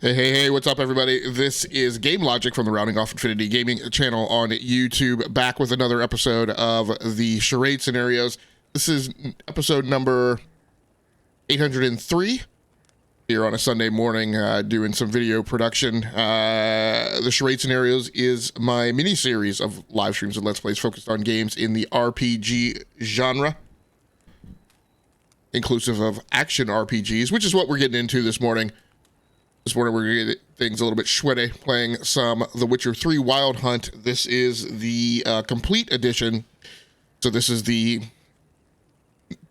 Hey, what's up, everybody? This is Game Logic from the Rounding Off Infinity Gaming channel on YouTube, back with another episode of the Charade scenarios. This is episode number 803, here on a Sunday morning, doing some video production. The Charade scenarios is my mini-series of live streams and Let's Plays focused on games in the RPG genre, inclusive of action RPGs, which is what we're getting into this morning. This morning we're going to get things a little bit sweaty, playing some The Witcher 3 Wild Hunt. This is the complete edition. So this is the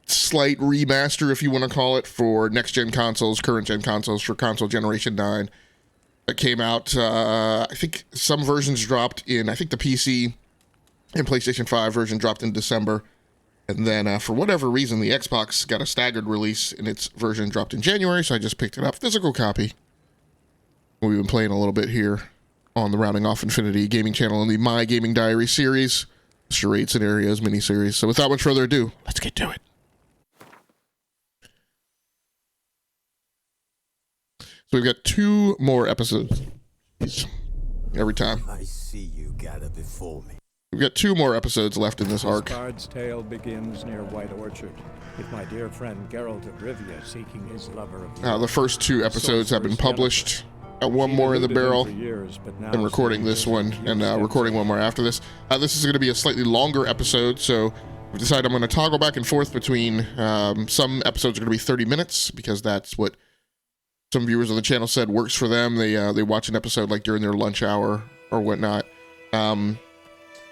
slight remaster, if you want to call it, for next-gen consoles, current-gen consoles, for console generation 9. That came out, I think some versions dropped in, I think the PC and PlayStation 5 version dropped in December. And then for whatever reason, the Xbox got a staggered release, and its version dropped in January, so I just picked it up, physical copy. We've been playing a little bit here on the Rounding Off Infinity gaming channel in the My Gaming Diary series, Charade Scenarios mini-series. So without much further ado, let's get to it. So we've got 2 more episodes every time. I see you gather before me. We've got 2 more episodes left in this arc. Bard's tale begins near White Orchard, with my dear friend Geralt of Rivia seeking his lover of The first 2 episodes have been published. Got 1 more in the barrel, and recording this one, and recording 1 more after this. This is going to be a slightly longer episode, so I've decided I'm going to toggle back and forth between some episodes are going to be 30 minutes, because that's what some viewers on the channel said works for them. They watch an episode like during their lunch hour or whatnot. And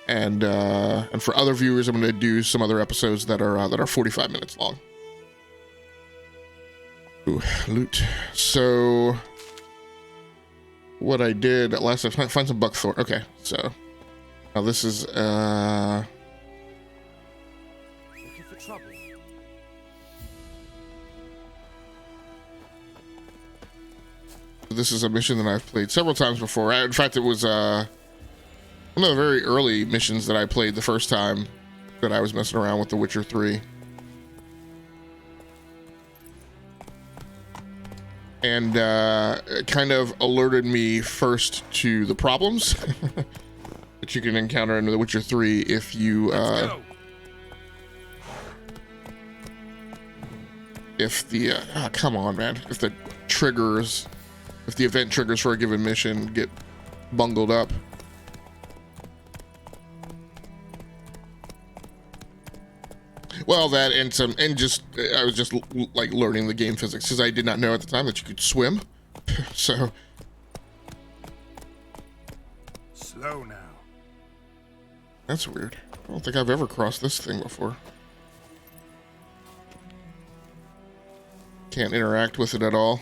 for other viewers, I'm going to do some other episodes that are 45 minutes long. Ooh, loot. So what I did last time, find some buckthorn. Okay, so now this is Looking for trouble. this is a mission that I've played several times before. In fact, it was one of the very early missions that I played the first time that I was messing around with The Witcher 3. And it kind of alerted me first to the problems that you can encounter in The Witcher 3 if you if the come on, man, if the event triggers for a given mission get bungled up. Well, that and I was just like learning the game physics, because I did not know at the time that you could swim. So Slow now. that's weird. I don't think I've ever crossed this thing before. Can't interact with it at all.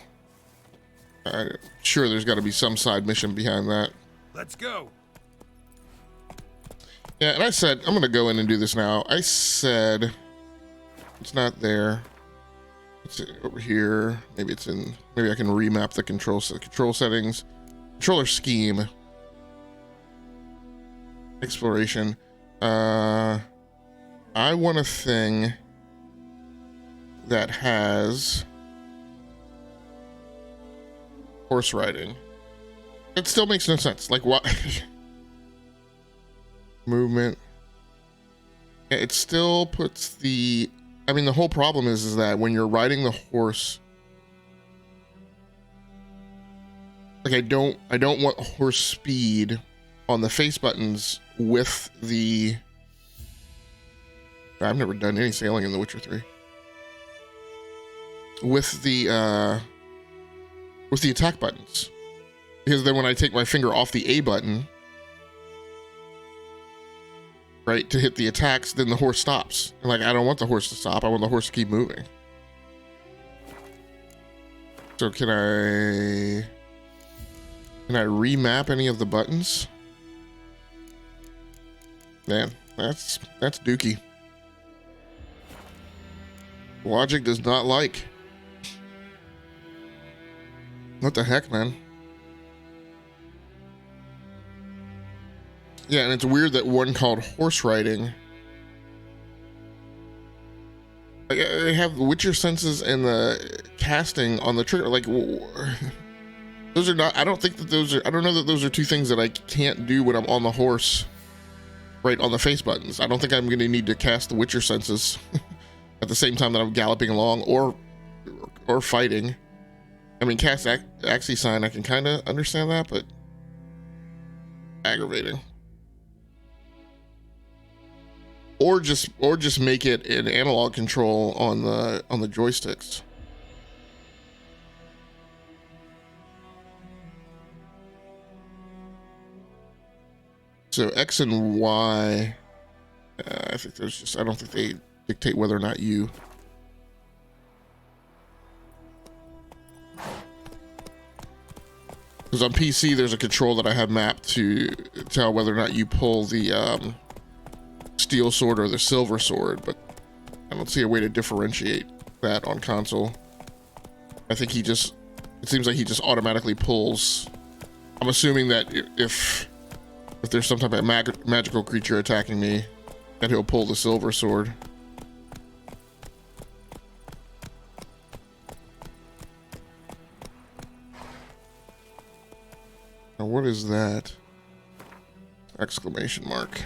I'm sure there's got to be some side mission behind that. Let's go. Yeah, and I said I'm gonna go in and do this now. I said it's not there. It's over here. Maybe it's in. Maybe I can remap the control settings, controller scheme, exploration. I want a thing that has horse riding. It still makes no sense. Like what? Movement. It still puts the. I mean, the whole problem is that when you're riding the horse, like I don't want horse speed on the face buttons with the. I've never done any sailing in The Witcher 3. With the attack buttons, because then when I take my finger off the A button, right, to hit the attacks, then the horse stops. And like, I don't want the horse to stop. I want the horse to keep moving. So can I remap any of the buttons? Man, that's dookie. Logic does not like. What the heck, man? Yeah, and it's weird that one called horse riding. Like, I have the Witcher senses and the casting on the trigger. Like, Those are not, I don't think that those are, I don't know that those are two things that I can't do when I'm on the horse, right on the face buttons. I don't think I'm going to need to cast the Witcher senses at the same time that I'm galloping along or fighting. I mean, cast Axie Sign, I can kind of understand that, but aggravating. Or just make it an analog control on the joysticks. So X and Y, I think there's just, I don't think they dictate whether or not you. Because on PC, there's a control that I have mapped to tell whether or not you pull the steel sword or the silver sword, but I don't see a way to differentiate that on console. I think it seems like he just automatically pulls. I'm assuming that if there's some type of magical creature attacking me, that he'll pull the silver sword. Now what is that? Exclamation mark.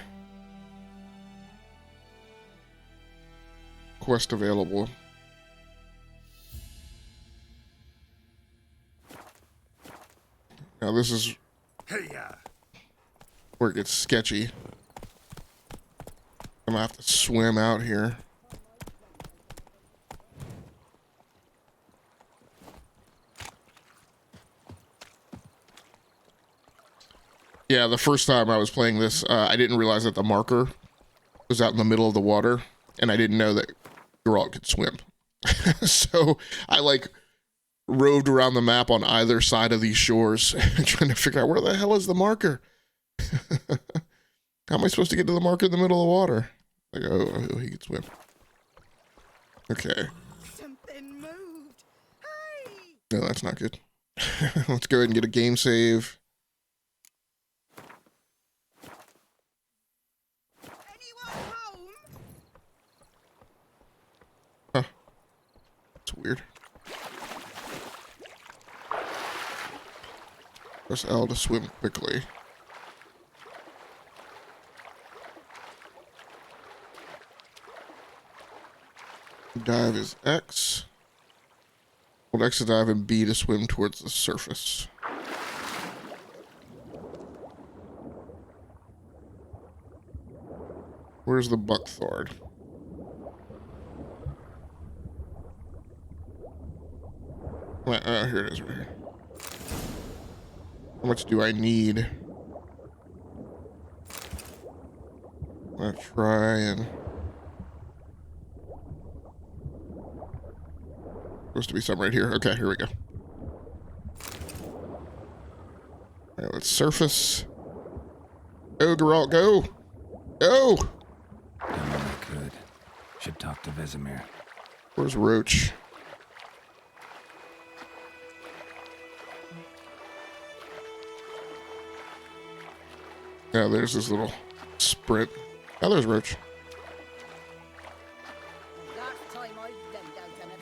Quest available. Now this is where it gets sketchy. I'm gonna have to swim out here. Yeah, the first time I was playing this, I didn't realize that the marker was out in the middle of the water, and I didn't know that Geralt could swim. So I like roved around the map on either side of these shores trying to figure out where the hell is the marker. How am I supposed to get to the marker in the middle of the water? Like, oh, he can swim. Okay. Something moved. Hey! No, that's not good. Let's go ahead and get a game save. Anyone home? Huh. That's weird. Press L to swim quickly. Dive is X. Hold X to dive and B to swim towards the surface. Where's the buckthorn? Here it is right here. How much do I need? I'm gonna try and... Supposed to be something right here. Okay, here we go. Alright, let's surface. Go, Geralt, go! Go! Done what I could. Should talk to Vesimir. Where's Roach? Yeah, there's this little sprint. Oh, there's Roach. Last time I leaned out and it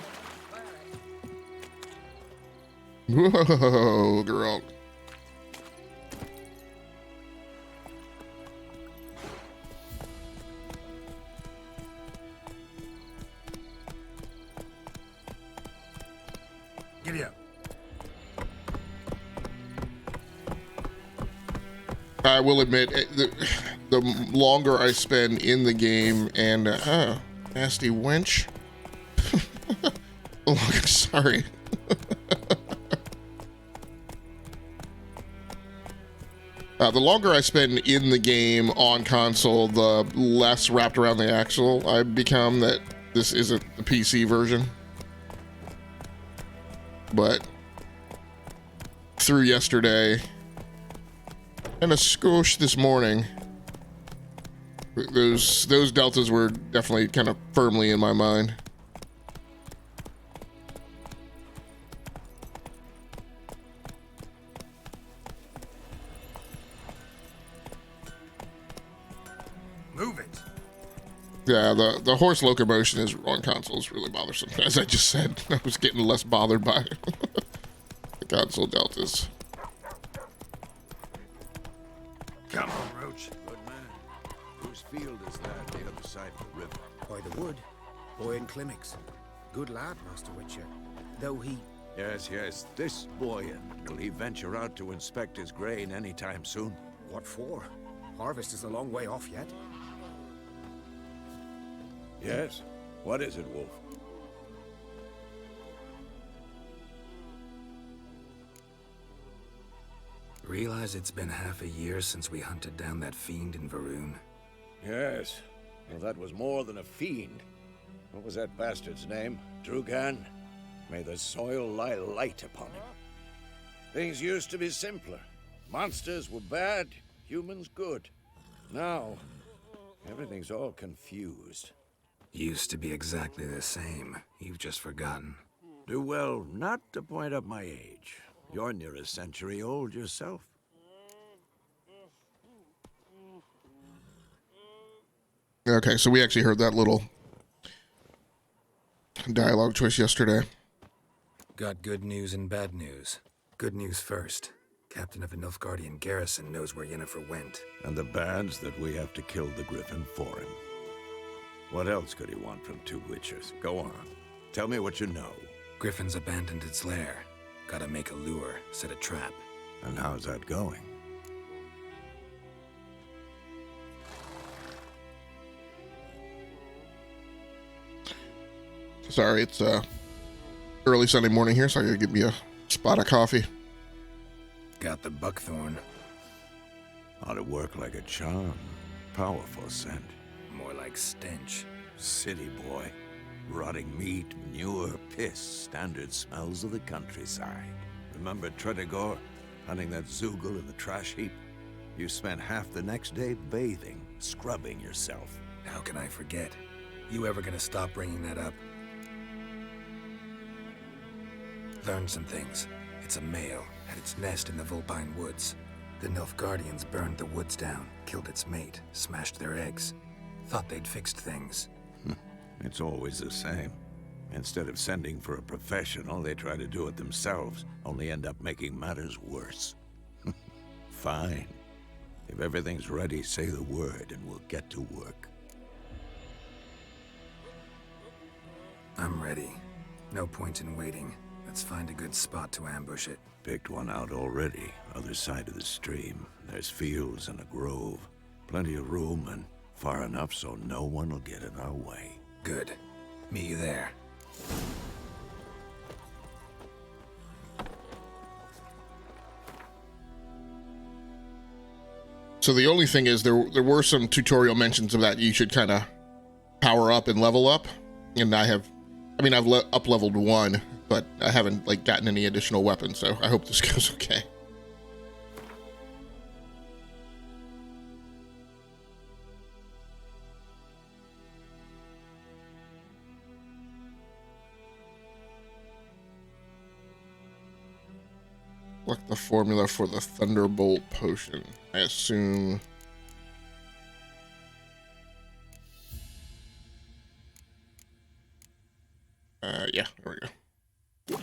was Whoa, Geralt. Giddy up. I will admit, the longer I spend in the game and, nasty wench. Oh, sorry. The longer I spend in the game on console, the less wrapped around the axle I've become that this isn't the PC version. But through yesterday and a skosh this morning, those deltas were definitely kind of firmly in my mind. Move it. Yeah, the horse locomotion on console is really bothersome. As I just said, I was getting less bothered by it. Console deltas. Come on, Roach. Good man. Whose field is that the other side of the river? By the wood. Boy in Climmix. Good lad, Master Witcher. Though he... Yes, yes, this boy. Will he venture out to inspect his grain anytime soon? What for? Harvest is a long way off yet. Yes. What is it, Wolf? Realize it's been half a year since we hunted down that fiend in Varun? Yes. Well, that was more than a fiend. What was that bastard's name? Drugan? May the soil lie light upon him. Things used to be simpler. Monsters were bad, humans good. Now, everything's all confused. Used to be exactly the same. You've just forgotten. Do well not to point up my age. You're near a century old yourself. Okay, so we actually heard that little dialogue choice yesterday. Got good news and bad news. Good news first. Captain of the Nilfgaardian garrison knows where Yennifer went. And the bad's that we have to kill the Griffin for him. What else could he want from two witchers? Go on. Tell me what you know. Griffin's abandoned its lair. Gotta make a lure, set a trap. And how's that going? Sorry, it's early Sunday morning here, so I gotta get me a spot of coffee. Got the buckthorn. Ought to work like a charm. Powerful scent. More like stench. City boy. Rotting meat, manure, piss. Standard smells of the countryside. Remember Tredegor? Hunting that Zoogle in the trash heap? You spent half the next day bathing, scrubbing yourself. How can I forget? You ever gonna stop bringing that up? Learned some things. It's a male, had its nest in the Vulpine Woods. The Nilfgaardians burned the woods down, killed its mate, smashed their eggs. Thought they'd fixed things. It's always the same. Instead of sending for a professional, they try to do it themselves, only end up making matters worse. Fine. If everything's ready, say the word and we'll get to work. I'm ready. No point in waiting. Let's find a good spot to ambush it. Picked one out already, other side of the stream. There's fields and a grove. Plenty of room and far enough so no one will get in our way. Good. Meet you there. So the only thing is there were some tutorial mentions of that you should kind of power up and level up, and I've up leveled one, but I haven't like gotten any additional weapons, so I hope this goes okay. Select the formula for the Thunderbolt potion. I assume. Yeah, there we go.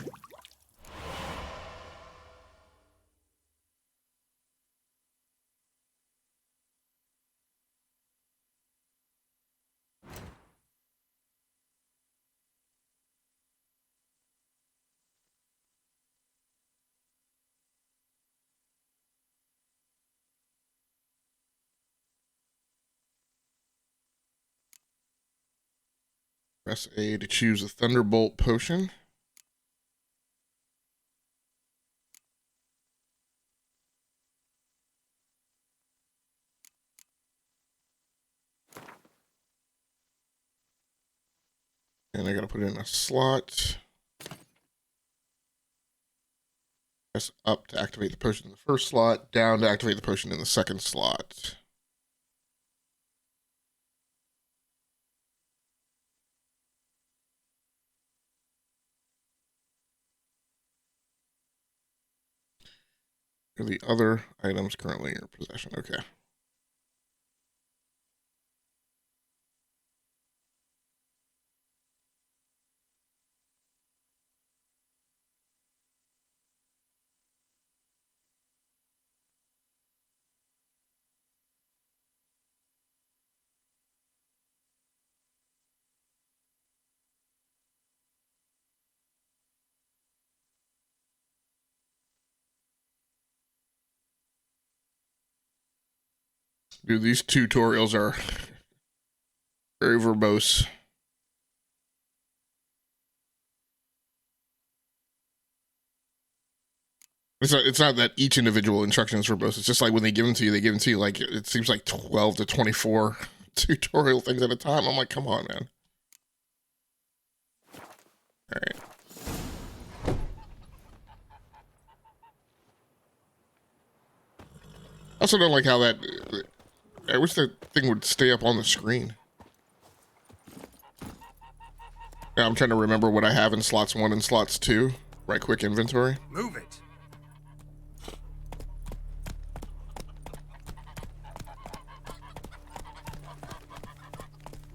Press A to choose a Thunderbolt potion. And I gotta put it in a slot. Press up to activate the potion in the first slot, down to activate the potion in the second slot. Are the other items currently in your possession? Okay. Dude, these tutorials are very verbose. It's not that each individual instruction is verbose. It's just like when they give them to you, they give them to you like, it seems like 12 to 24 tutorial things at a time. I'm like, come on, man. All right. I also don't like how that, I wish that thing would stay up on the screen. Yeah, I'm trying to remember what I have in slots 1 and slots 2. Right quick inventory. Move it.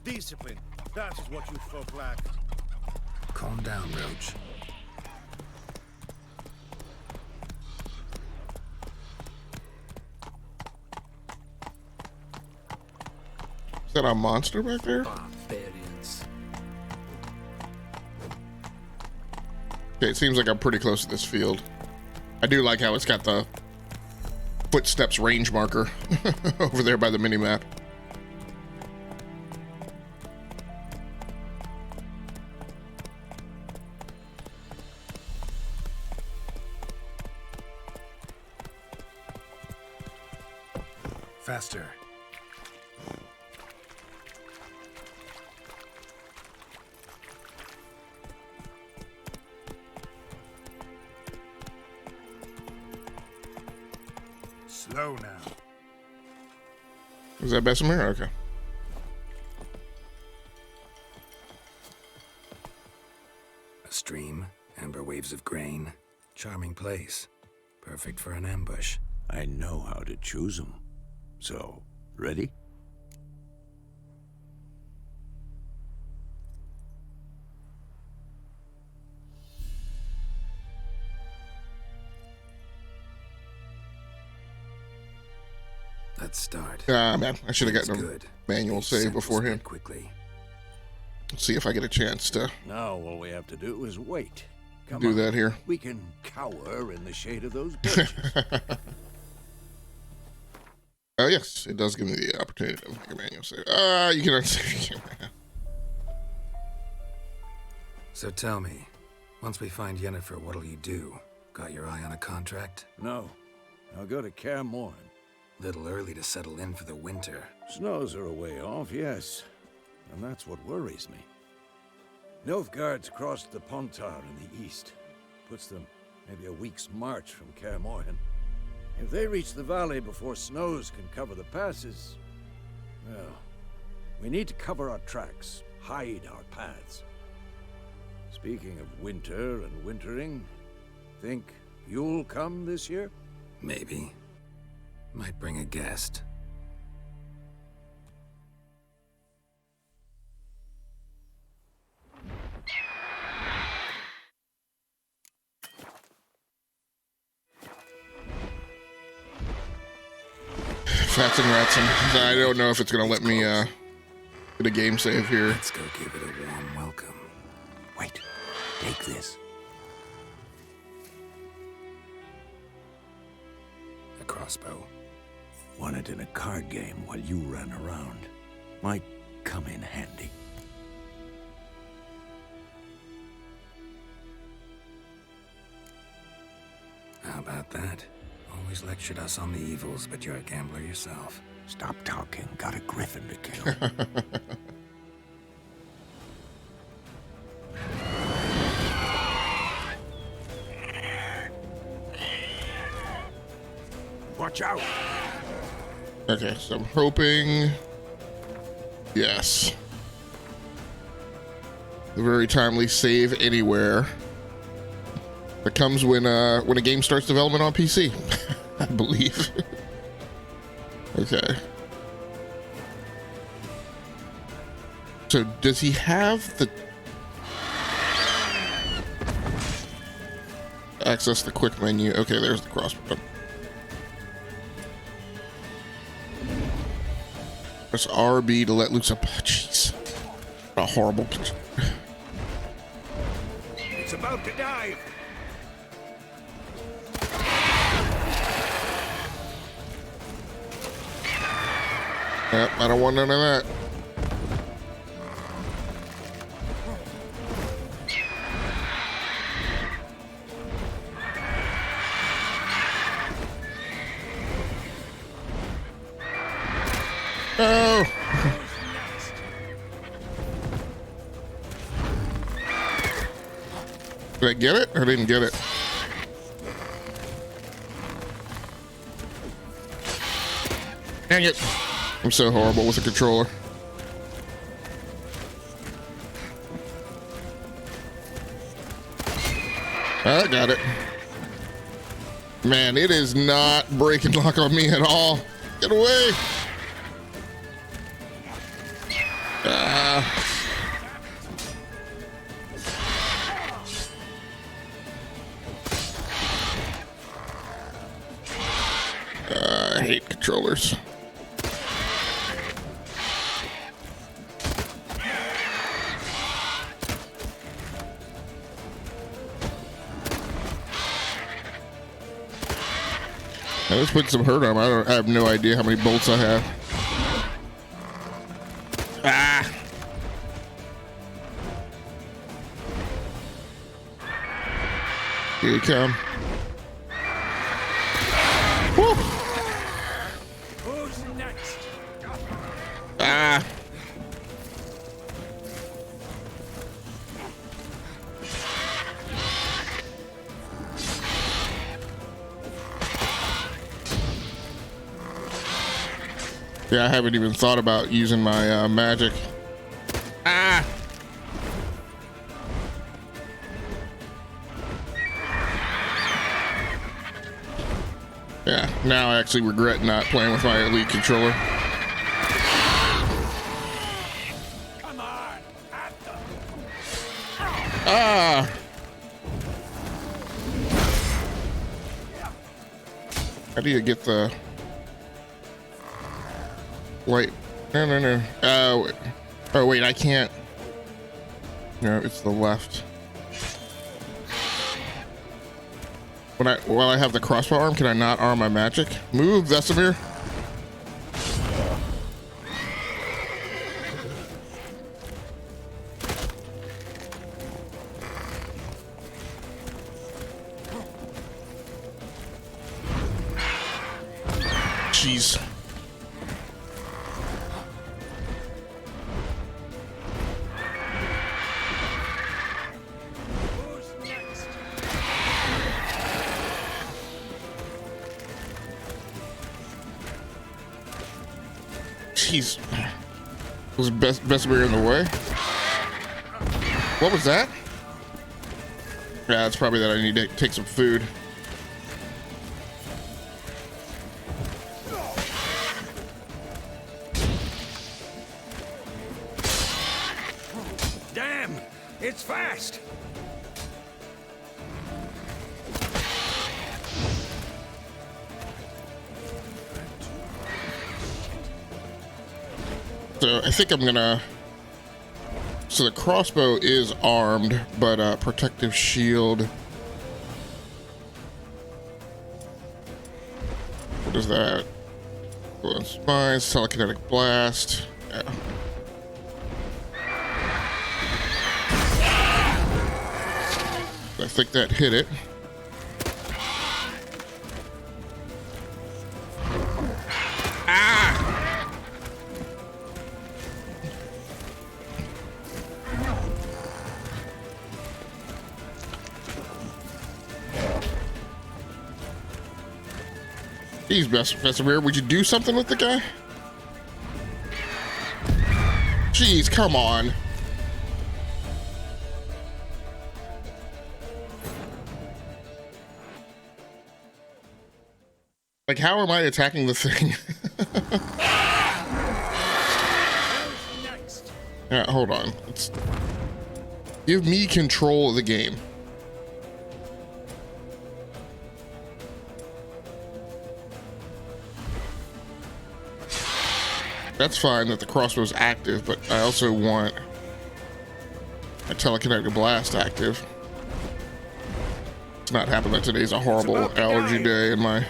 Discipline. That is what you folk lack. Calm down, Roach. Is that a monster back there? Barbarians. Okay, it seems like I'm pretty close to this field. I do like how it's got the footsteps range marker over there by the mini-map. Faster. Slow now. Is that Vesimir? Okay. A stream, amber waves of grain. Charming place. Perfect for an ambush. I know how to choose them. So, ready? Let's start. Ah, man, I should have That's gotten a good. manual These save samples beforehand. spread quickly. Let's see if I get a chance to Now all we have to do is wait. Come do on. that here. We can cower in the shade of those birches. Oh, yes, it does give me the opportunity to make a manual save. You can unsave. So tell me, once we find Yennifer, what'll you do? Got your eye on a contract? No. I'll go to Kaer Morhen. Little early to settle in for the winter. Snows are a way off, yes. And that's what worries me. Nilfgaard's crossed the Pontar in the east. Puts them maybe a week's march from Kaer Morhen. If they reach the valley before snows can cover the passes, well, we need to cover our tracks, hide our paths. Speaking of winter and wintering, think you'll come this year? Maybe. Might bring a guest. Fats and Ratson. I don't know if it's going to let me get a game save here. Let's go give it a warm welcome. Wait, take this. A crossbow. Won it in a card game while you ran around. Might come in handy. How about that? Always lectured us on the evils, but you're a gambler yourself. Stop talking. Got a griffin to kill. Watch out! Okay, so I'm hoping... Yes. The very timely save anywhere. That comes when a game starts development on PC, I believe. Okay. So does he have the... Access the quick menu. Okay, there's the crossbow. Press RB to let loose a... Jeez. A horrible... It's about to dive. Yep, I don't want none of that. Oh! Did I get it? I didn't get it. Dang it. I'm so horrible with the controller. I got it. Man, it is not break and lock on me at all. Get away. I hate controllers. I just put some hurt on him. I have no idea how many bolts I have. Ah! Here you come. Woo! Who's next? Ah! Yeah, I haven't even thought about using my magic. Ah! Yeah, now I actually regret not playing with my Elite controller. Come on, at them. Ah! How do you get the... Wait, no. Oh wait, I can't. No, it's the left. While I have the crossbow arm, can I not arm my magic? Move, Vesimir. Jeez. Jeez. Was Vesimir in the way? What was that? Yeah, it's probably that I need to take some food. Damn, it's fast. So I think I'm gonna... So the crossbow is armed, but protective shield... What is that? Well, spines, telekinetic blast. Yeah. I think that hit it. Jeez, Vesimir, would you do something with the guy? Jeez, come on. Like, how am I attacking the thing? Yeah, hold on. Give me control of the game. That's fine that the crossbow is active, but I also want a telekinetic blast active. It's not happening. Today's a horrible allergy day in my...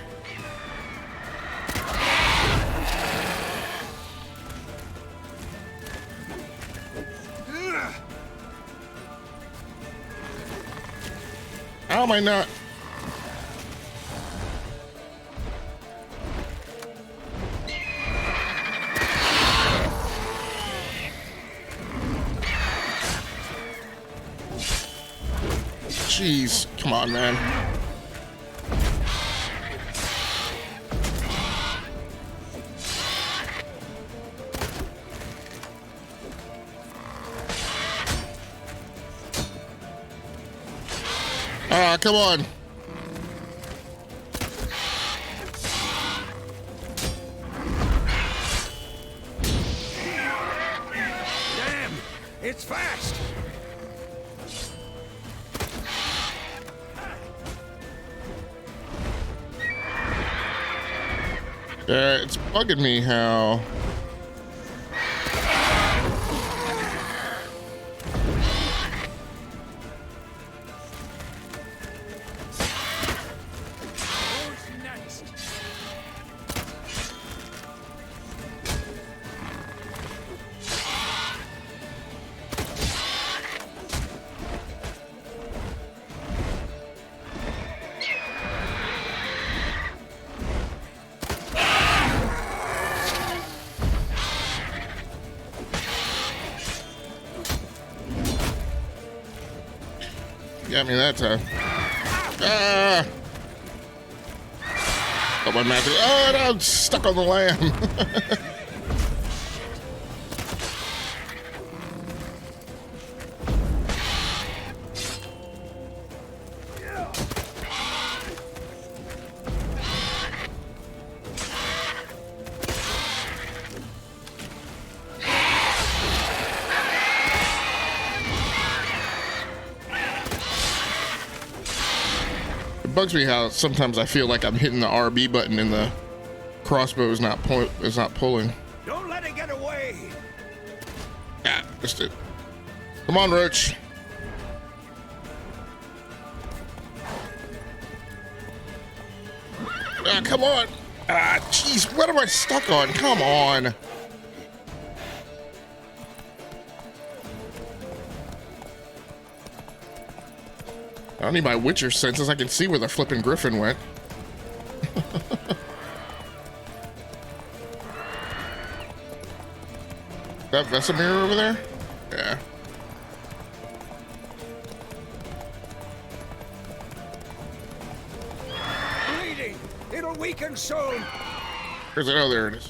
How am I not? Jeez, come on, man. Ah, come on. Damn! It's fast! It's bugging me how. Who's next? Got me that time. Ah! Got my magic. Oh, no, I'm stuck on the lamb. It bugs me how sometimes I feel like I'm hitting the RB button and the crossbow is not pulling. Don't let it get away! Ah, missed it. Come on, Roach. Ah, come on. Ah, jeez, what am I stuck on? Come on. I don't need my Witcher senses. I can see where the flipping Griffin went. That Vesimir over there? Yeah. Bleeding! It'll weaken soon! Where's it? Oh, there it is.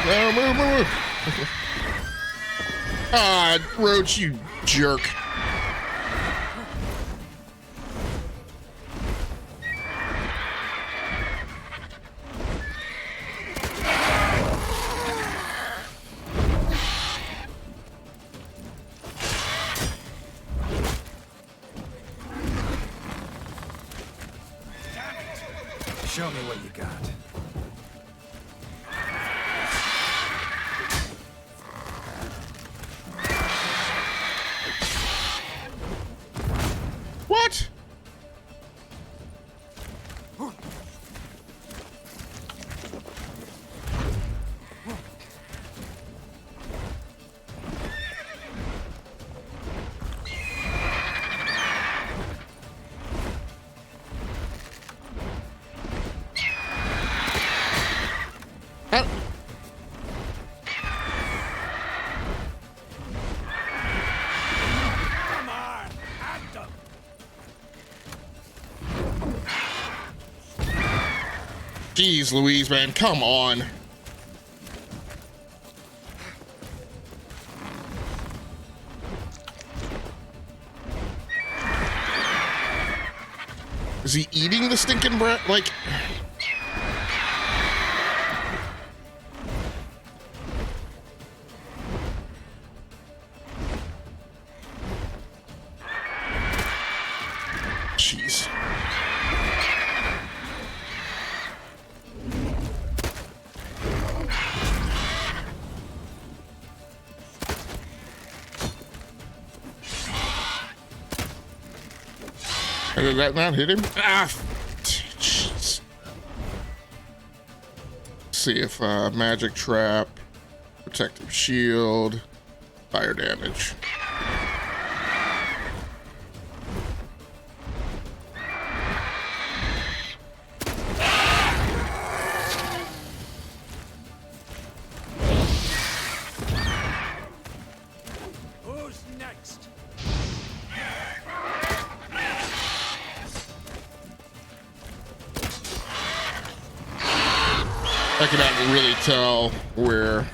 No, move, move. Ah, Roach, you jerk. Show me what you got. What? Come on! At them! Jeez Louise, man, come on. Is he eating the stinking bread? Like... Jeez. Did that not hit him? Ah! Jeez. See if magic trap, protective shield, fire damage. next? I cannot really tell where.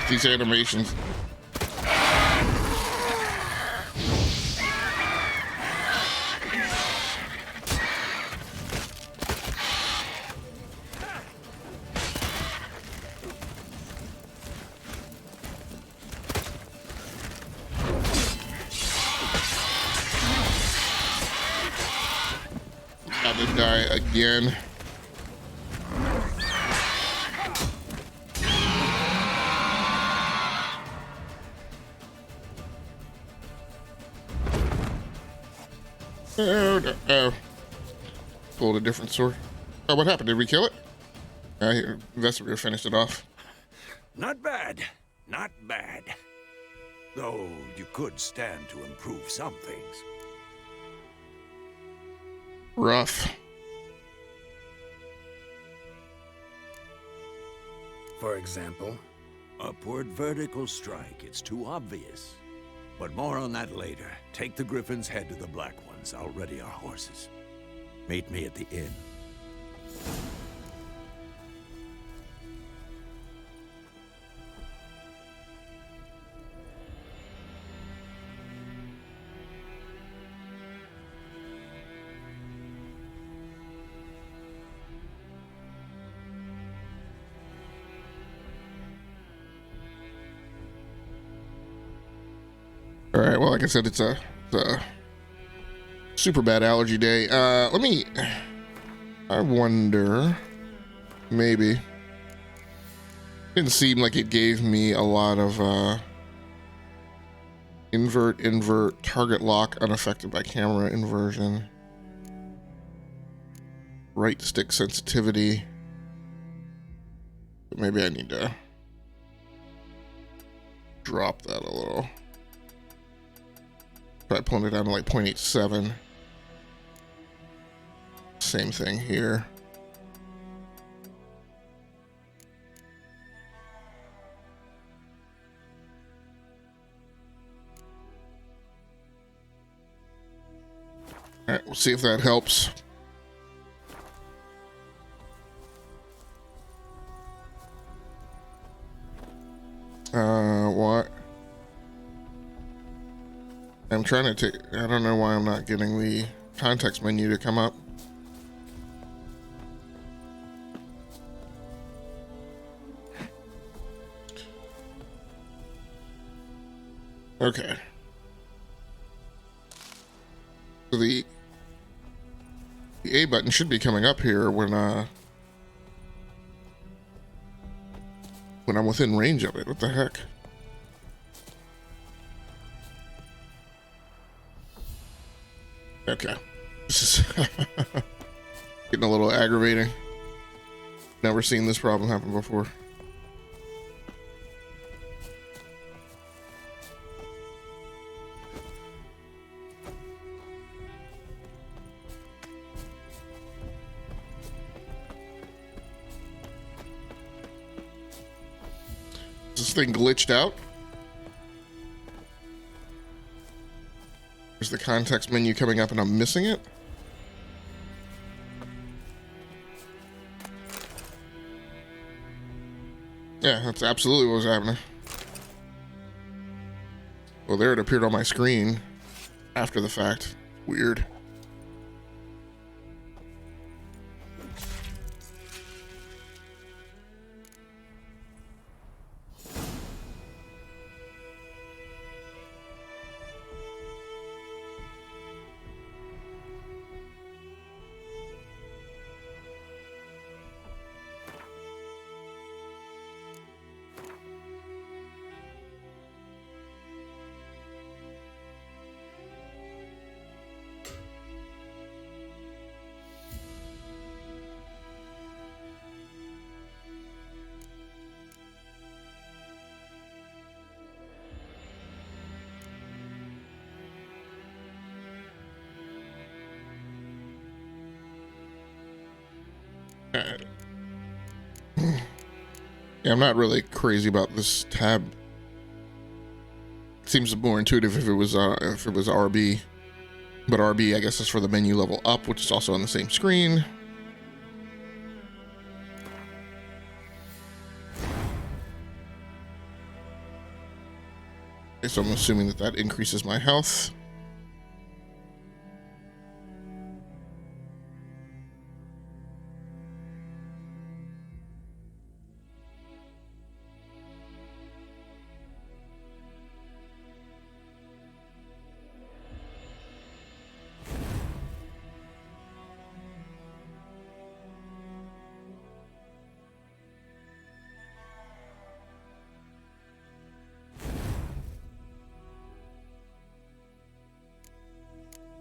These animations. About to die again. Oh, no. Oh. Pulled a different sword. Oh, what happened? Did we kill it? Vesimir finished it off. Not bad. Not bad. Though you could stand to improve some things. Rough. For example, Upward vertical strike. It's too obvious. But more on that later. Take the Griffin's head to the Black Ones. I'll ready our horses. Meet me at the inn. All right. Well, like I said, it's a super bad allergy day. I wonder, maybe. Didn't seem like it gave me a lot of invert, target lock unaffected by camera inversion, right stick sensitivity. But maybe I need to drop that a little. Try pulling it down to like 0.87. Same thing here. All right, we'll see if that helps. What? I'm trying to take, I don't know why I'm not getting the context menu to come up. Okay. So the A button should be coming up here when I'm within range of it. What the heck? Okay. This is getting a little aggravating. Never seen this problem happen before. Is this thing glitched out? Is the context menu coming up and I'm missing it? Yeah, that's absolutely what was happening. Well, there it appeared on my screen after the fact. Weird. Yeah, I'm not really crazy about this tab. Seems more intuitive if it was RB, but RB I guess is for the menu level up, which is also on the same screen. Okay, so I'm assuming that increases my health.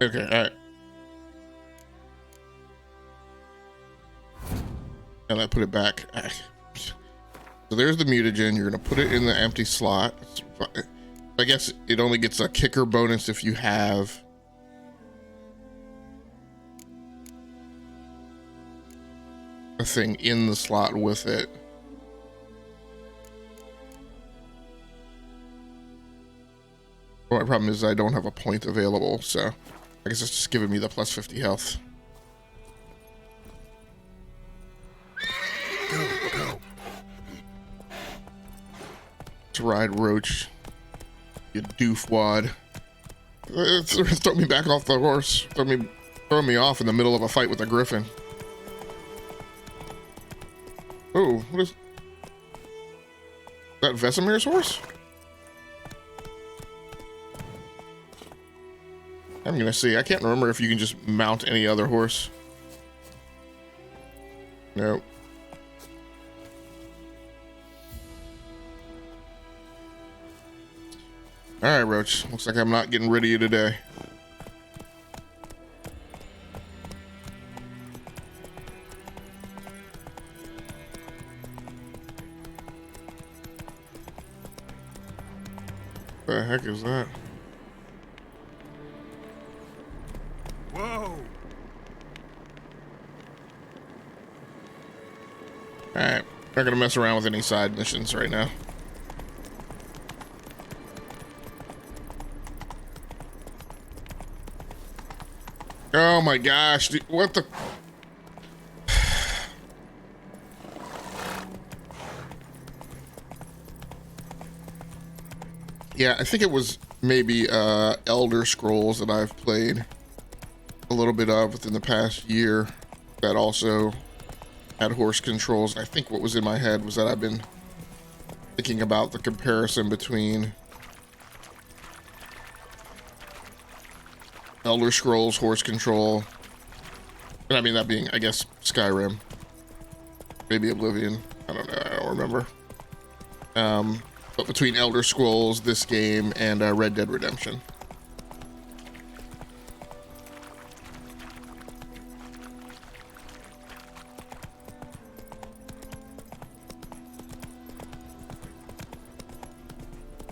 Okay, all right. And I put it back. So there's the mutagen. You're gonna put it in the empty slot. I guess it only gets a kicker bonus if you have a thing in the slot with it. Well, my problem is I don't have a point available, so I guess it's just giving me the plus 50 health. Go. Charade roach, you doofwad. Throw me back off the horse. Throw me off in the middle of a fight with a griffin. Oh, what is that? Vesimir's horse? I'm gonna see. I can't remember if you can just mount any other horse. Nope. All right, Roach. Looks like I'm not getting rid of you today. The heck is that? Whoa! Alright, not gonna mess around with any side missions right now. Oh my gosh, dude, what the? Yeah, I think it was maybe Elder Scrolls that I've played a little bit of within the past year that also had horse controls. I think what was in my head was that I've been thinking about the comparison between Elder Scrolls horse control, and I mean that being, I guess, Skyrim, maybe Oblivion. I don't know. I don't remember. But between Elder Scrolls, this game, and Red Dead Redemption.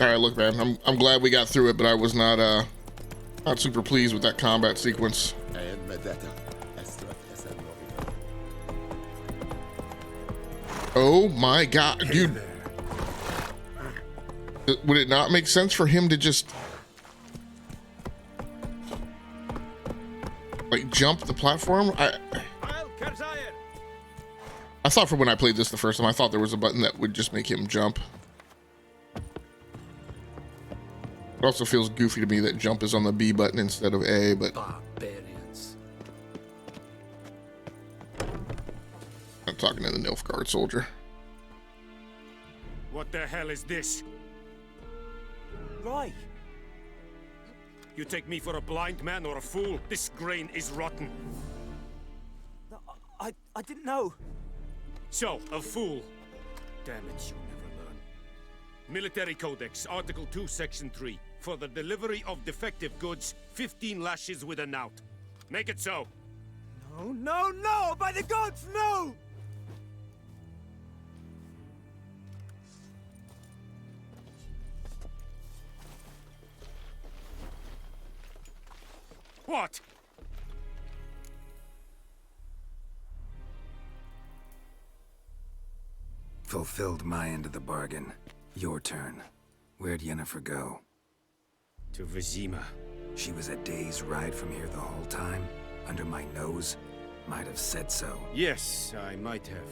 All right, look, man. I'm glad we got through it, but I was not super pleased with that combat sequence. Oh my god, dude. Would it not make sense for him to just like jump the platform? I thought from when I played this the first time, I thought there was a button that would just make him jump. It also feels goofy to me that jump is on the B button instead of A, but Barbarians. I'm talking to the Nilfgaard soldier. What the hell is this? Right. You take me for a blind man or a fool? This grain is rotten. No, I didn't know. So, a fool. Damn it, you never learn. Military Codex, Article 2, Section 3. For the delivery of defective goods, 15 lashes with a knout. Make it so. No, no, no! By the gods, no! What? Fulfilled my end of the bargain. Your turn. Where'd Yennifer go? To Vesimir. She was a day's ride from here the whole time? Under my nose? Might have said so. Yes, I might have.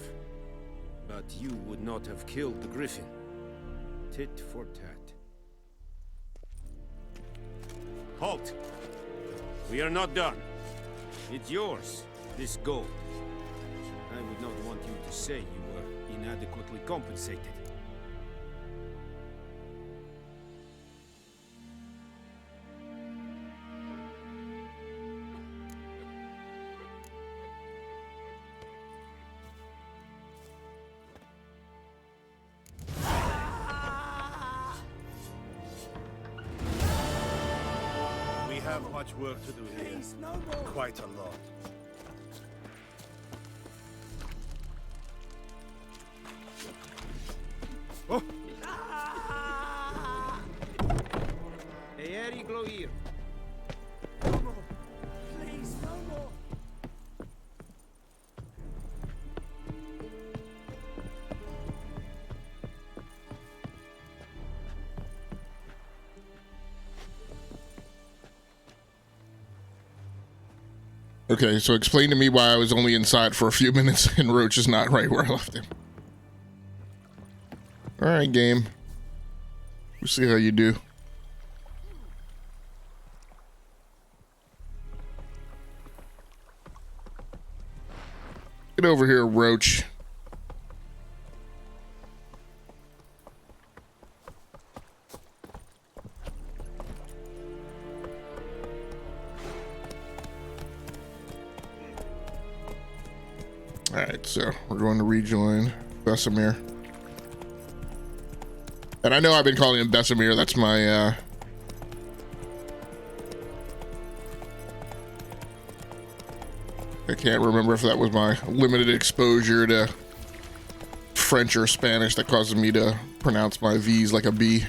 But you would not have killed the Griffin. Tit for tat. Halt! We are not done. It's yours, this gold. I would not want you to say you were inadequately compensated. We have much work to do here. Please, no more. Quite a lot. Ah! No more. Please, no more. Okay, so explain to me why I was only inside for a few minutes and Roach is not right where I left him. Alright, game. We'll see how you do. Get over here, Roach. Alright, so we're going to rejoin Vesimir. And I know I've been calling him Vesimir, that's my I can't remember if that was my limited exposure to French or Spanish that causes me to pronounce my V's like a B.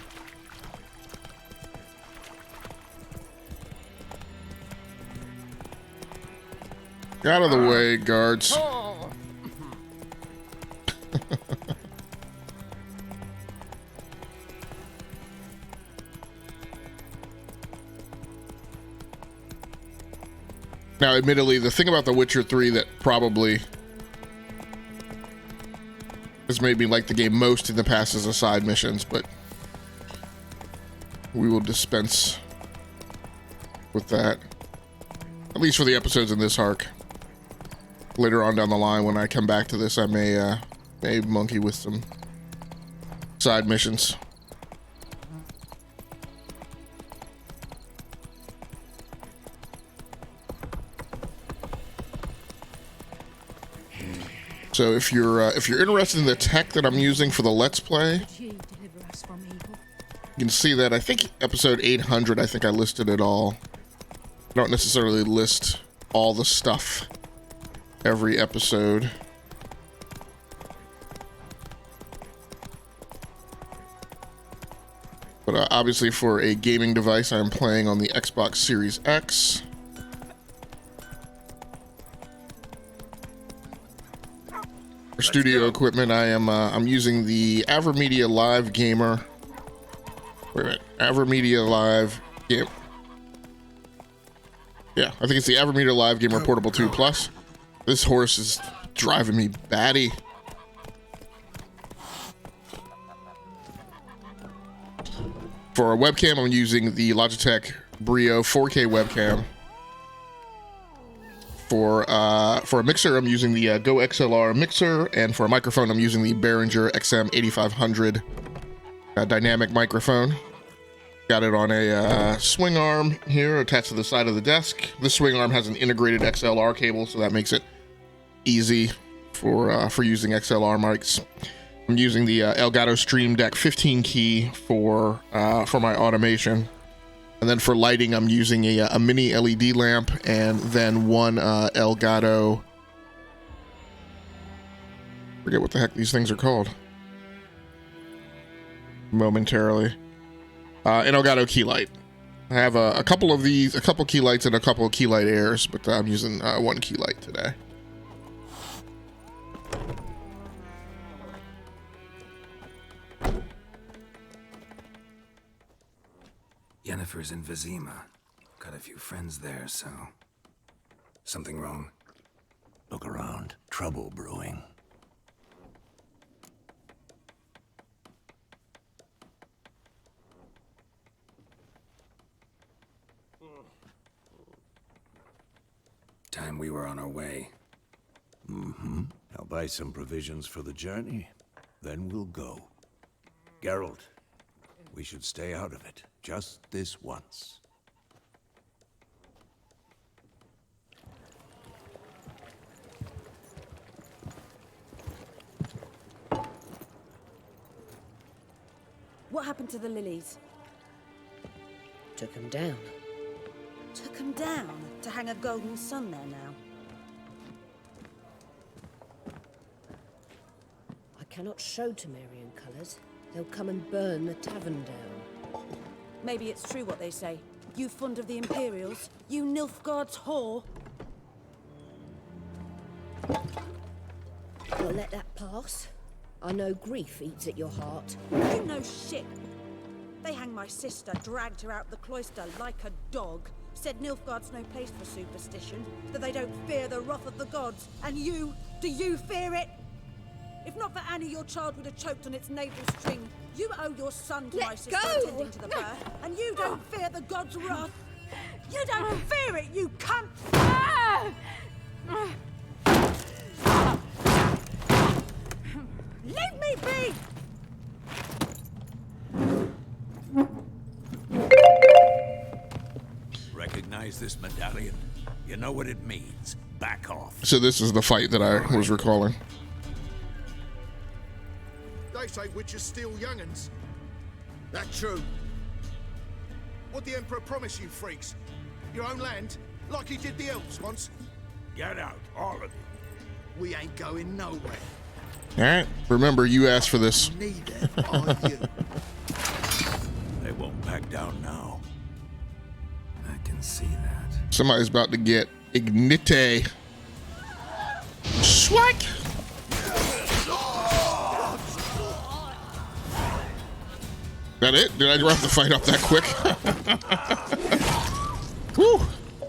Get out of the way, guards. Now, admittedly, the thing about The Witcher 3 that probably has made me like the game most in the past is the side missions, but we will dispense with that. At least for the episodes in this arc. Later on down the line, when I come back to this, I may monkey with some side missions. So if you're interested in the tech that I'm using for the Let's Play, you can see that I think episode 800, I think I listed it all. I don't necessarily list all the stuff every episode. But obviously for a gaming device, I'm playing on the Xbox Series X. For studio equipment, I'm using the AverMedia Live Gamer. Wait a minute, AverMedia Live Game. Yeah, I think it's the AverMedia Live Gamer Portable 2 Plus. This horse is driving me batty. For a webcam, I'm using the Logitech Brio 4K webcam. For a mixer, I'm using the Go XLR mixer, and for a microphone, I'm using the Behringer XM8500 dynamic microphone. Got it on a swing arm here attached to the side of the desk. This swing arm has an integrated XLR cable, so that makes it easy for using XLR mics. I'm using the Elgato Stream Deck 15 key for my automation. And then for lighting, I'm using a mini LED lamp and then one Elgato. Forget what the heck these things are called. Momentarily. An Elgato key light. I have a couple of these, a couple key lights and a couple of key light airs, but I'm using one key light today. Yennefer's in Vesimir. Got a few friends there, so... Something wrong? Look around. Trouble brewing. Time we were on our way. Mm-hmm. I'll buy some provisions for the journey. Then we'll go. Geralt, we should stay out of it. Just this once. What happened to the lilies? Took them down. Took them down to hang a golden sun there now. I cannot show Temerian colours. They'll come and burn the tavern down. Maybe it's true what they say. You fond of the Imperials? You Nilfgaard's whore? I'll let that pass. I know grief eats at your heart. You know shit. They hanged my sister, dragged her out the cloister like a dog. Said Nilfgaard's no place for superstition, that they don't fear the wrath of the gods. And you, do you fear it? If not for Annie, your child would have choked on its navel string. You owe your son to my sister attending to the birth, and you don't fear the gods' wrath. You don't fear it, you cunt! Leave me be! Recognize this medallion? You know what it means. Back off. So this is the fight that I was recalling. They say witches steal young'uns. That true? What'd the Emperor promise you freaks? Your own land? Like he did the elves once? Get out, all of you. We ain't going nowhere. Alright, remember you asked for this. Neither are you. They won't back down now. I can see that. Somebody's about to get ignite. Swag! That it? Did I wrap the fight up that quick? Whew!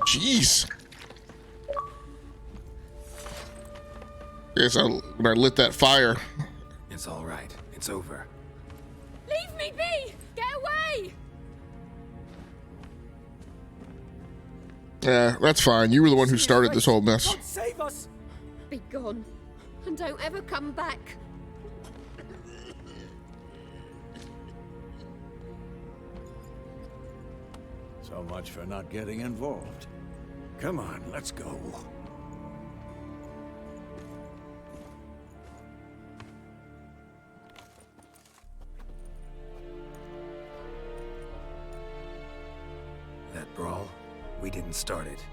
Jeez. Guess when I lit that fire. It's all right. It's over. Leave me be! Get away! Yeah, that's fine. You were the one who started this whole mess. God save us! Be gone. And don't ever come back. So much for not getting involved. Come on, let's go. That brawl, we didn't start it.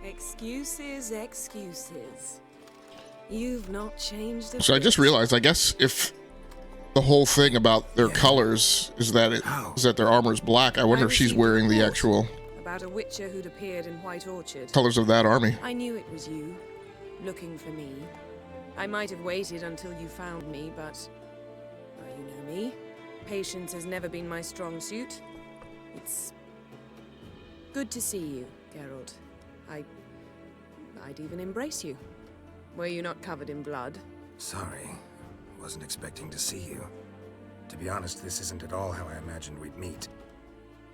Excuses, excuses. You've not changed a So I just realized, I guess if the whole thing about their colors is that their armor is black, I wonder if she's wearing the actual about a witcher who'd appeared in White Orchard. colors of that army. I knew it was you, looking for me. I might have waited until you found me, but... well, you know me. Patience has never been my strong suit. It's... good to see you, Geralt. I'd even embrace you. Were you not covered in blood? Sorry. Wasn't expecting to see you. To be honest, this isn't at all how I imagined we'd meet.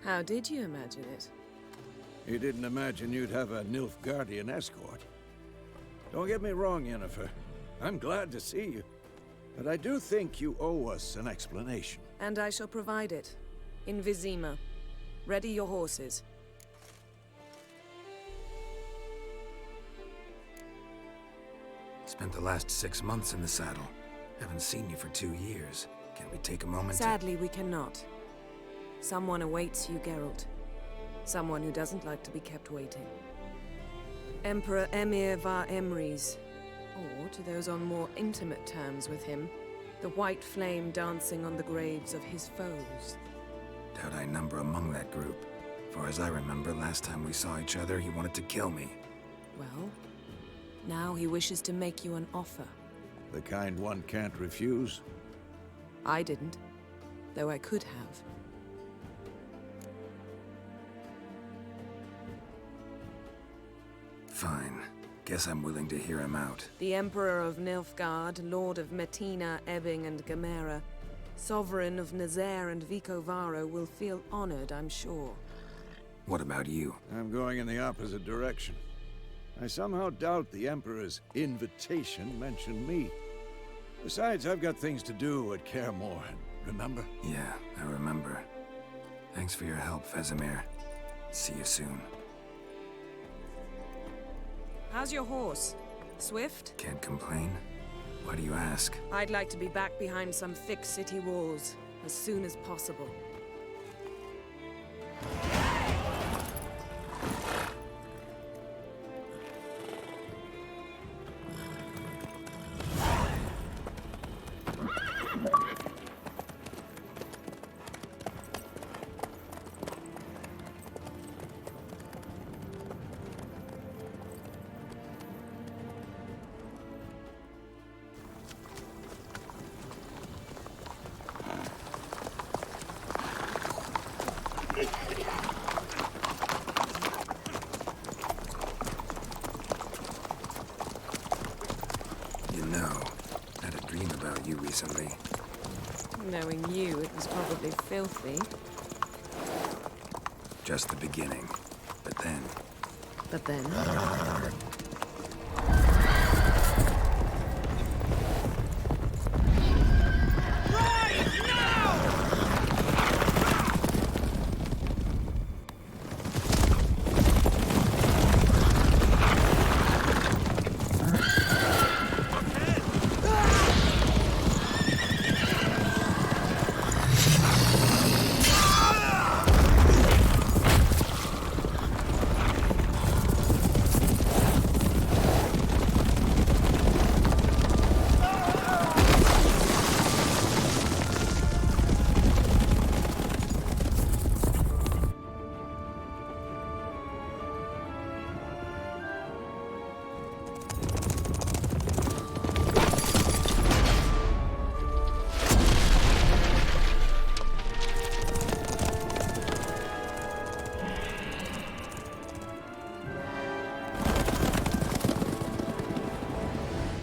How did you imagine it? You didn't imagine you'd have a Nilfgaardian escort. Don't get me wrong, Yennefer. I'm glad to see you. But I do think you owe us an explanation. And I shall provide it. In Vesimir. Ready your horses. Spent the last 6 months in the saddle. Haven't seen you for 2 years. Can't we take a moment Sadly, we cannot. Someone awaits you, Geralt. Someone who doesn't like to be kept waiting. Emperor Emir var Emrys. Or, to those on more intimate terms with him, the white flame dancing on the graves of his foes. Doubt I number among that group. For as I remember, last time we saw each other, he wanted to kill me. Well, now he wishes to make you an offer. The kind one can't refuse? I didn't, though I could have. Fine. Guess I'm willing to hear him out. The Emperor of Nilfgaard, Lord of Metina, Ebbing, and Gamera, Sovereign of Nazaire and Vicovaro will feel honored, I'm sure. What about you? I'm going in the opposite direction. I somehow doubt the Emperor's invitation mentioned me. Besides, I've got things to do at Kaer Morhen, remember? Yeah, I remember. Thanks for your help, Vesimir. See you soon. How's your horse? Swift? Can't complain. Why do you ask? I'd like to be back behind some thick city walls as soon as possible. You know, I had a dream about you recently. Knowing you, it was probably filthy. Just the beginning. But then... But then?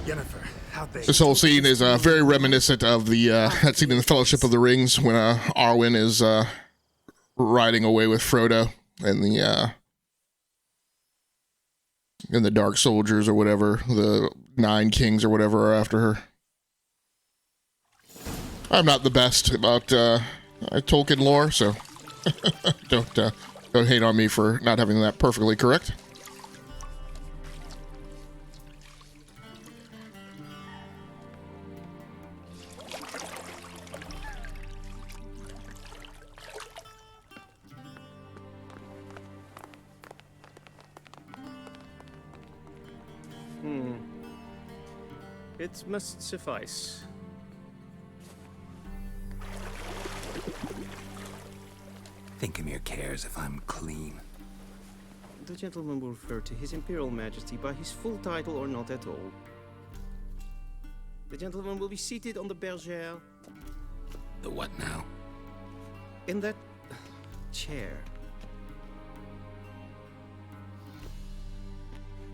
Yennefer, how'd they... This whole scene is very reminiscent of the that scene in the Fellowship of the Rings when Arwen is riding away with Frodo and the Dark Soldiers or whatever, the Nine Kings or whatever are after her. I'm not the best about Tolkien lore, so don't hate on me for not having that perfectly correct. It must suffice. Thinkamir cares if I'm clean. The gentleman will refer to His Imperial Majesty by his full title or not at all. The gentleman will be seated on the bergère. The what now? In that chair.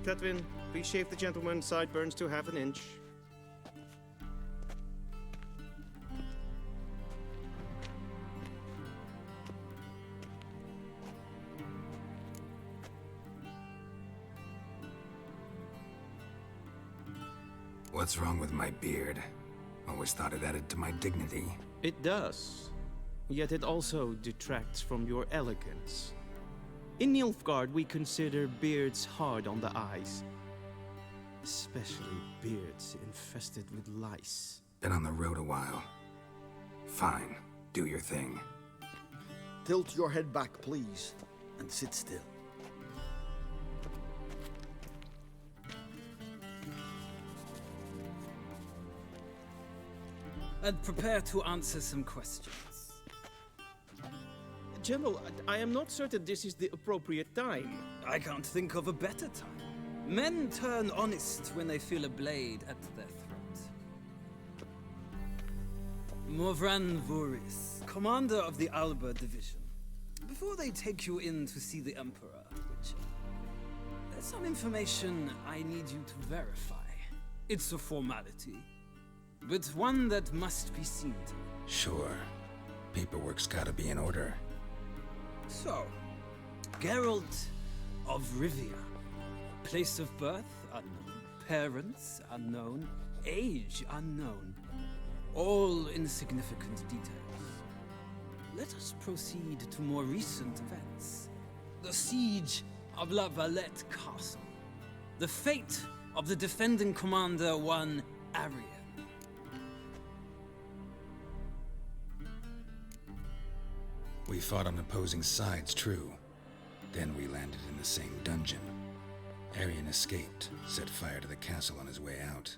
Cutwin, please shave the gentleman's sideburns to half an inch. What's wrong with my beard? Always thought it added to my dignity. It does. Yet it also detracts from your elegance. In Nilfgaard, we consider beards hard on the eyes. Especially beards infested with lice. Been on the road a while. Fine. Do your thing. Tilt your head back, please, and sit still. And prepare to answer some questions. General, I am not certain this is the appropriate time. I can't think of a better time. Men turn honest when they feel a blade at their throat. Morvran Voris, commander of the Alba Division. Before they take you in to see the Emperor, Witcher, there's some information I need you to verify. It's a formality, but one that must be seen to. Sure. Paperwork's gotta be in order. So, Geralt of Rivia. Place of birth unknown. Parents unknown. Age unknown. All insignificant details. Let us proceed to more recent events. The siege of La Valette Castle. The fate of the defending commander, one Arian. We fought on opposing sides, true. Then we landed in the same dungeon. Arian escaped, set fire to the castle on his way out.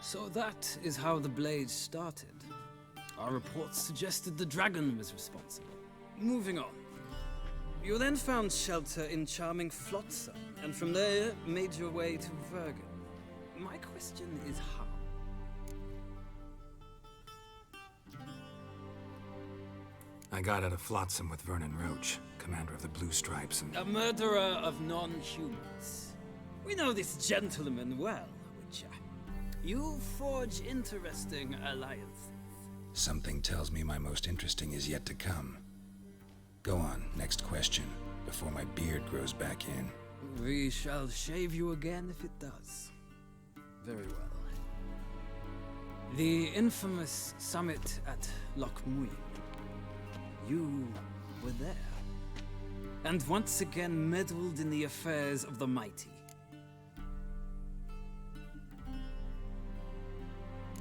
So that is how the Blade started. Our reports suggested the dragon was responsible. Moving on. You then found shelter in charming Flotsam, and from there made your way to Vergen. My question is how? I got out of Flotsam with Vernon Roach, commander of the Blue Stripes, and... A murderer of non-humans. We know this gentleman well, Witcher. You forge interesting alliances. Something tells me my most interesting is yet to come. Go on, next question, before my beard grows back in. We shall shave you again if it does. Very well. The infamous summit at Loch Muin. You were there. And once again meddled in the affairs of the mighty.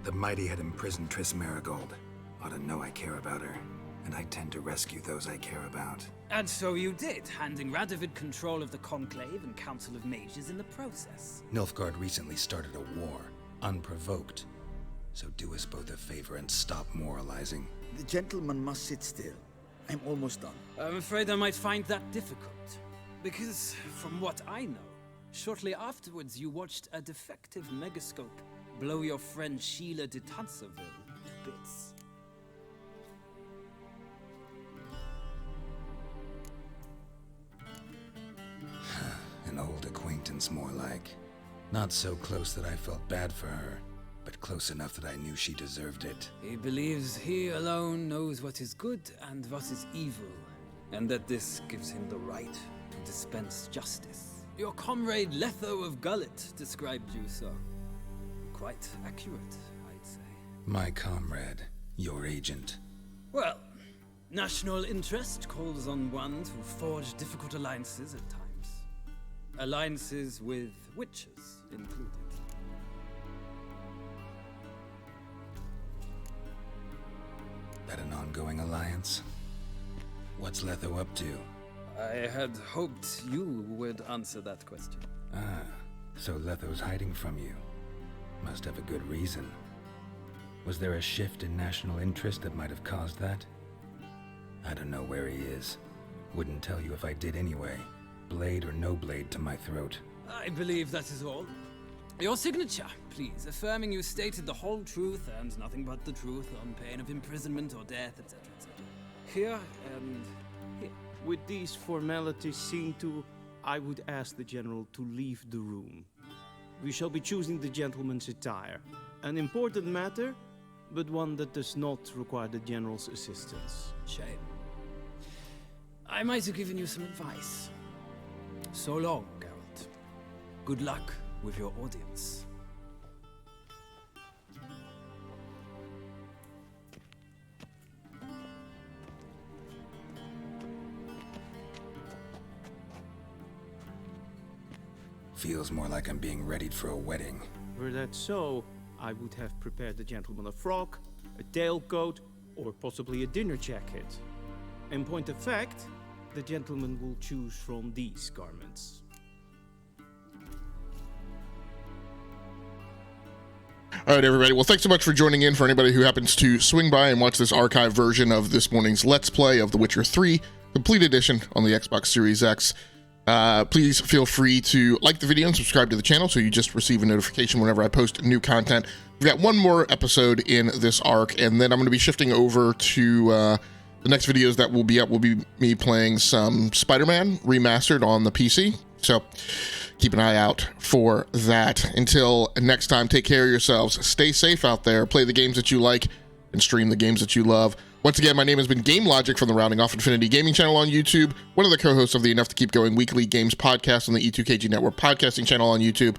The mighty had imprisoned Triss Marigold. Ought to know I care about her, and I tend to rescue those I care about. And so you did, handing Radovid control of the Conclave and Council of Mages in the process. Nilfgaard recently started a war, unprovoked. So do us both a favor and stop moralizing. The gentleman must sit still. I'm almost done. I'm afraid I might find that difficult. Because, from what I know, shortly afterwards you watched a defective megascope blow your friend Sheila de Tanserville to bits. An old acquaintance, more like. Not so close that I felt bad for her, but close enough that I knew she deserved it. He believes he alone knows what is good and what is evil, and that this gives him the right to dispense justice. Your comrade Letho of Gullet described you so. Quite accurate, I'd say. My comrade, your agent. Well, national interest calls on one to forge difficult alliances at times. Alliances with witches included. That an ongoing alliance? What's Letho up to? I had hoped you would answer that question. Ah, so Letho's hiding from you. Must have a good reason. Was there a shift in national interest that might have caused that? I don't know where he is. Wouldn't tell you if I did anyway. Blade or no blade to my throat. I believe that is all. Your signature, please, affirming you stated the whole truth and nothing but the truth on pain of imprisonment or death, etc., etc. Here and here. With these formalities seen to, I would ask the General to leave the room. We shall be choosing the gentleman's attire. An important matter, but one that does not require the General's assistance. Shame. I might have given you some advice. So long, Geralt. Good luck with your audience. Feels more like I'm being readied for a wedding. Were that so, I would have prepared the gentleman a frock, a tailcoat, or possibly a dinner jacket. In point of fact, the gentleman will choose from these garments. All right, everybody. Well, thanks so much for joining in. For anybody who happens to swing by and watch this archive version of this morning's Let's Play of The Witcher 3 Complete Edition on the Xbox Series X. Please feel free to like the video and subscribe to the channel so you just receive a notification whenever I post new content. We've got one more episode in this arc, and then I'm going to be shifting over to the next videos that will be up will be me playing some Spider-Man remastered on the PC. So keep an eye out for that. Until next time, take care of yourselves. Stay safe out there. Play the games that you like and stream the games that you love. Once again, my name has been Game Logic from the Rounding Off Infinity Gaming channel on YouTube, one of the co-hosts of the Enough to Keep Going weekly games podcast on the E2KG Network podcasting channel on YouTube.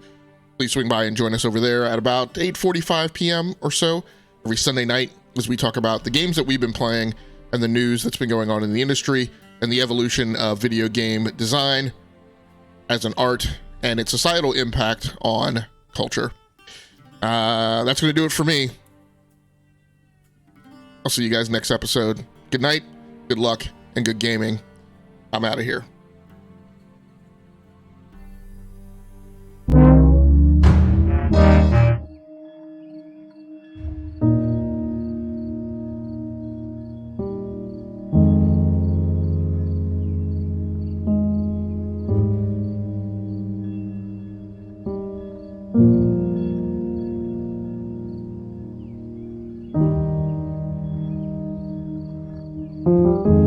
Please swing by and join us over there at about 8:45 p.m. or so every Sunday night as we talk about the games that we've been playing and the news that's been going on in the industry and the evolution of video game design as an art and its societal impact on culture. That's going to do it for me. I'll see you guys next episode. Good night, good luck, and good gaming. I'm out of here. Thank you.